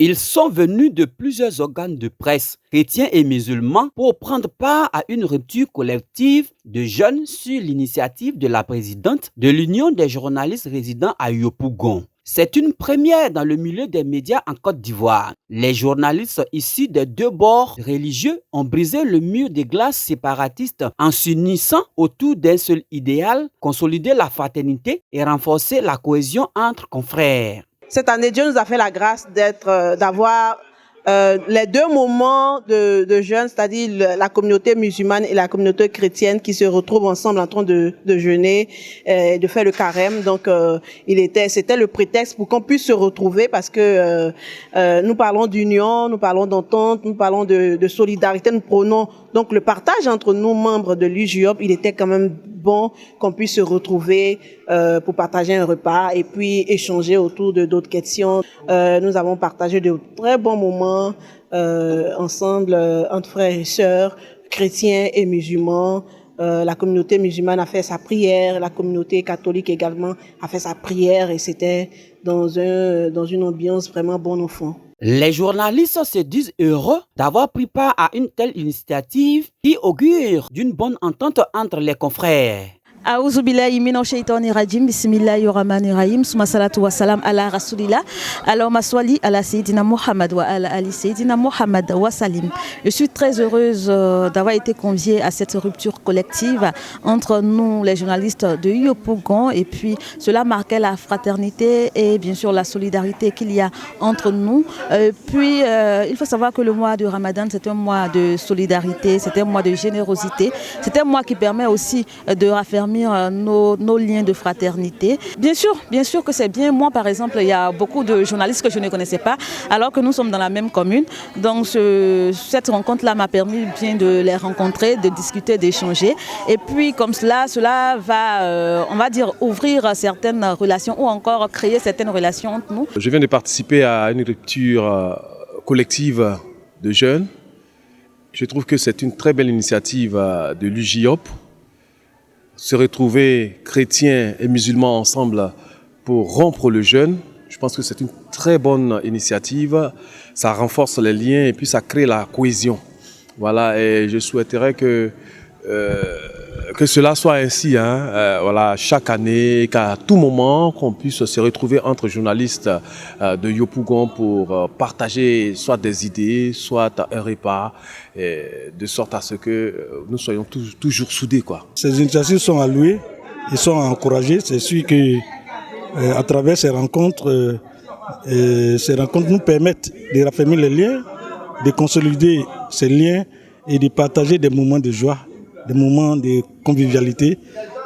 Ils sont venus de plusieurs organes de presse, chrétiens et musulmans, pour prendre part à une rupture collective de jeunes sur l'initiative de la présidente de l'Union des journalistes résidant à Yopougon. C'est une première dans le milieu des médias en Côte d'Ivoire. Les journalistes issus des deux bords religieux ont brisé le mur de glace séparatiste en s'unissant autour d'un seul idéal, consolider la fraternité et renforcer la cohésion entre confrères. Cette année, Dieu nous a fait la grâce d'avoir les deux moments de jeûne, c'est-à-dire la communauté musulmane et la communauté chrétienne qui se retrouvent ensemble en train de jeûner, de faire le carême. Donc, c'était le prétexte pour qu'on puisse se retrouver parce que nous parlons d'union, nous parlons d'entente, nous parlons de solidarité, nous prônons donc le partage entre nous, membres de l'UJOP. Il était quand même bon qu'on puisse se retrouver pour partager un repas et puis échanger autour de d'autres questions. Nous avons partagé de très bons moments ensemble entre frères et sœurs, chrétiens et musulmans. La communauté musulmane a fait sa prière, la communauté catholique également a fait sa prière et c'était dans une ambiance vraiment bon enfant. Les journalistes se disent heureux d'avoir pris part à une telle initiative qui augure d'une bonne entente entre les confrères. A'udhu billahi minash shaitani rajim. Bismillahirrahmanirrahim. Summa salatu wa salam ala rasulillah. Allahumma salli ala Sayyidina Muhammad wa ala ali Sayyidina Muhammad wa salim. Je suis très heureuse d'avoir été conviée à cette rupture collective entre nous, les journalistes de Yopougon, et puis cela marquait la fraternité et bien sûr la solidarité qu'il y a entre nous. Puis il faut savoir que le mois de Ramadan, c'est un mois de solidarité, c'est un mois de générosité, c'est un mois qui permet aussi de raffermir nos liens de fraternité. Bien sûr que c'est bien. Moi, par exemple, il y a beaucoup de journalistes que je ne connaissais pas, alors que nous sommes dans la même commune. Donc, cette rencontre-là m'a permis bien de les rencontrer, de discuter, d'échanger. Et puis, comme cela va, on va dire, ouvrir certaines relations ou encore créer certaines relations entre nous. Je viens de participer à une rupture collective de jeunes. Je trouve que c'est une très belle initiative de l'UJOP. Se retrouver chrétiens et musulmans ensemble pour rompre le jeûne, je pense que c'est une très bonne initiative. Ça renforce les liens et puis ça crée la cohésion. Voilà, et je souhaiterais que cela soit ainsi, voilà, chaque année, qu'à tout moment, qu'on puisse se retrouver entre journalistes de Yopougon pour partager soit des idées, soit un repas, de sorte à ce que nous soyons toujours soudés, quoi. Ces initiatives sont à louer, ils sont à encourager. C'est sûr que à travers ces rencontres nous permettent de raffermir les liens, de consolider ces liens et de partager des moments de joie, des moments de convivialité.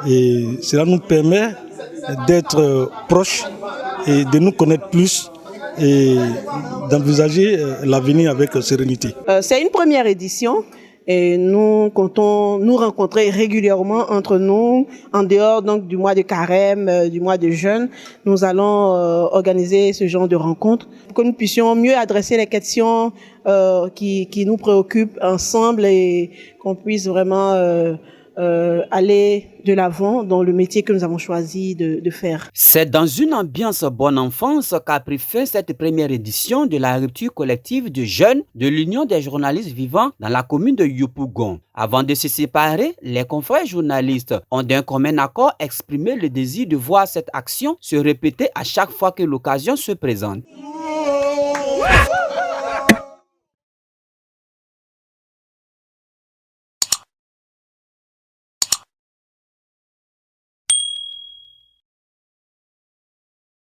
Et cela nous permet d'être proches et de nous connaître plus et d'envisager l'avenir avec sérénité. C'est une première édition et nous comptons nous rencontrer régulièrement entre nous en dehors donc du mois de carême, du mois de jeûne. Nous allons organiser ce genre de rencontres pour que nous puissions mieux adresser les questions qui nous préoccupent ensemble et qu'on puisse vraiment aller de l'avant dans le métier que nous avons choisi de faire. C'est dans une ambiance bonne enfance qu'a pris fin cette première édition de la rupture collective de jeunes de l'Union des journalistes vivant dans la commune de Yopougon. Avant de se séparer, les confrères journalistes ont d'un commun accord exprimé le désir de voir cette action se répéter à chaque fois que l'occasion se présente.